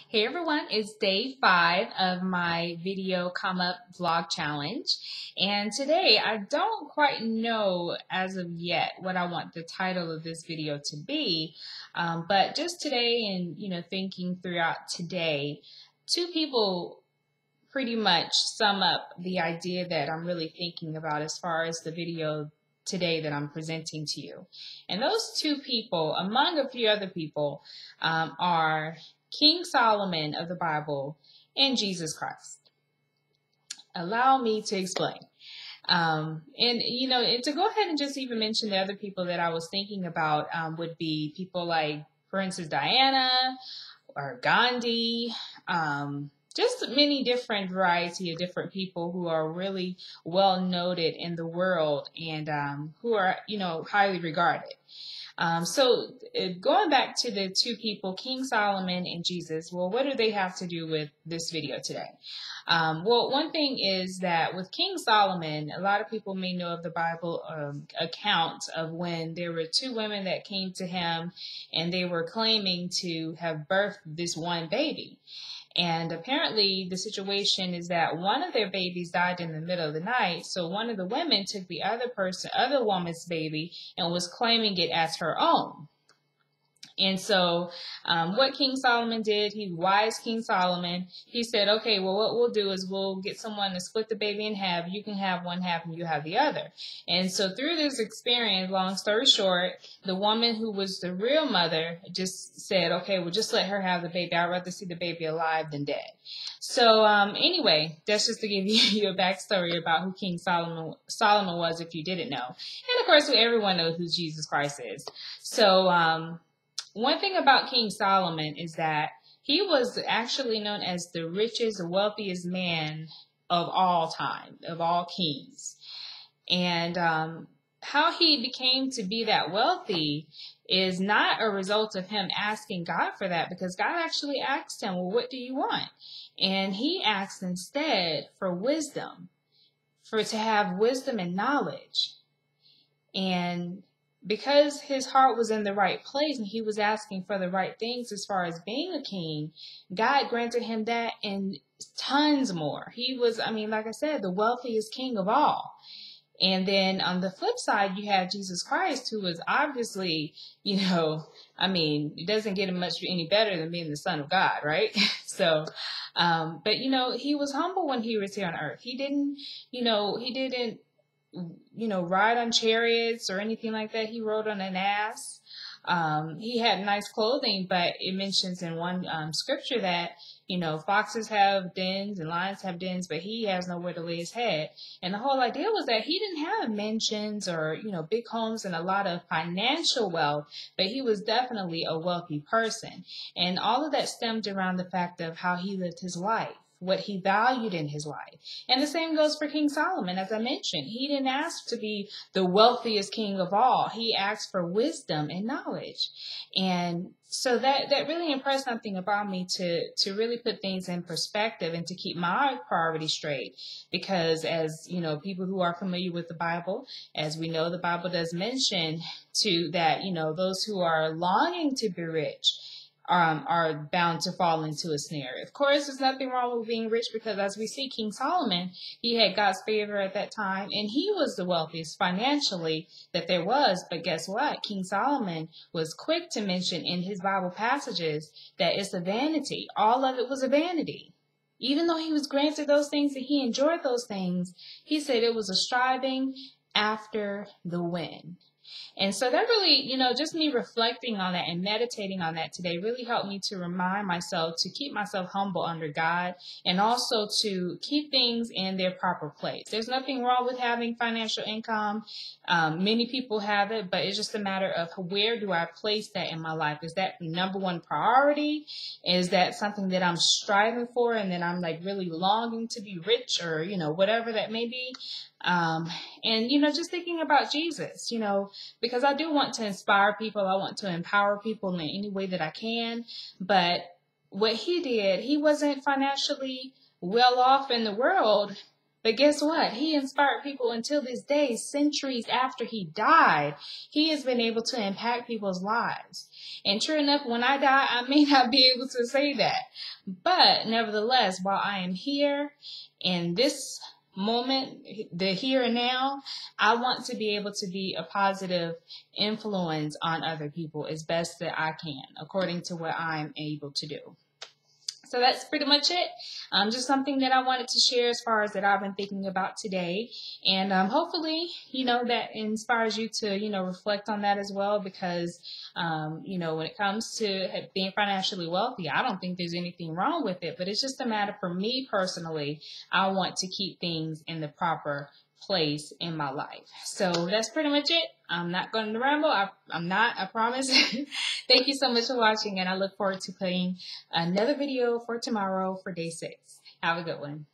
Hey everyone, it's day 5 of my video come up vlog challenge. And today I don't quite know as of yet what I want the title of this video to be. But just today and, thinking throughout today, two people pretty much sum up the idea that I'm really thinking about as far as the video today that I'm presenting to you. And those two people, among a few other people, are King Solomon of the Bible and Jesus Christ. Allow me to explain. And to go ahead and just even mention the other people that I was thinking about would be people like Princess Diana or Gandhi, just many different variety of different people who are really well noted in the world and who are, highly regarded. So going back to the two people, King Solomon and Jesus, well, what do they have to do with this video today? Well, one thing is that with King Solomon, a lot of people may know of the Bible account of when there were two women that came to him and they were claiming to have birthed this one baby. And apparently the situation is that one of their babies died in the middle of the night. So one of the women took the other woman's baby and was claiming it as her own. And so what King Solomon did, wise King Solomon, he said, okay, well, what we'll do is we'll get someone to split the baby in half. You can have one half and you have the other. And so through this experience, long story short, the woman who was the real mother just said, okay, well, just let her have the baby. I'd rather see the baby alive than dead. So anyway, that's just to give you a backstory about who King Solomon was if you didn't know. And of course, everyone knows who Jesus Christ is. So one thing about King Solomon is that he was actually known as the richest, wealthiest man of all time, of all kings. And how he became to be that wealthy is not a result of him asking God for that, because God actually asked him, well, what do you want? And he asked instead for wisdom, to have wisdom and knowledge. And because his heart was in the right place and he was asking for the right things as far as being a king, God granted him that and tons more. He was, like I said, the wealthiest king of all. And then on the flip side, you have Jesus Christ, who was obviously, it doesn't get much any better than being the Son of God, right? So, but he was humble when he was here on earth. He didn't ride on chariots or anything like that. He rode on an ass. He had nice clothing, but it mentions in one scripture that, foxes have dens and lions have dens, but he has nowhere to lay his head. And the whole idea was that he didn't have mansions or, big homes and a lot of financial wealth, but he was definitely a wealthy person. And all of that stemmed around the fact of how he lived his life, what he valued in his life. And the same goes for King Solomon. As I mentioned, he didn't ask to be the wealthiest king of all. He asked for wisdom and knowledge. And so that really impressed something about me to really put things in perspective and to keep my priorities straight. Because as, people who are familiar with the Bible, as we know, the Bible does mention that, those who are longing to be rich are bound to fall into a snare. Of course, there's nothing wrong with being rich, because as we see, King Solomon, he had God's favor at that time, and he was the wealthiest financially that there was. But guess what? King Solomon was quick to mention in his Bible passages that it's a vanity. All of it was a vanity. Even though he was granted those things and he enjoyed those things, he said it was a striving after the wind. And so that really, just me reflecting on that and meditating on that today really helped me to remind myself to keep myself humble under God and also to keep things in their proper place. There's nothing wrong with having financial income. Many people have it, but it's just a matter of where do I place that in my life? Is that number one priority? Is that something that I'm striving for and that I'm like really longing to be rich or, whatever that may be? And, just thinking about Jesus, because I do want to inspire people. I want to empower people in any way that I can. But what he did, he wasn't financially well off in the world, But guess what? He inspired people until this day, centuries after he died. He has been able to impact people's lives. And true enough, when I die, I may not be able to say that. But nevertheless, while I am here in this moment, the here and now, I want to be able to be a positive influence on other people as best that I can, according to what I'm able to do. So that's pretty much it. Just something that I wanted to share as far as that I've been thinking about today. And hopefully, that inspires you to, reflect on that as well. Because, when it comes to being financially wealthy, I don't think there's anything wrong with it. But it's just a matter for me personally. I want to keep things in the proper place in my life. So that's pretty much it. I'm not going to ramble. I'm not, I promise. Thank you so much for watching, and I look forward to putting another video for tomorrow for day 6. Have a good one.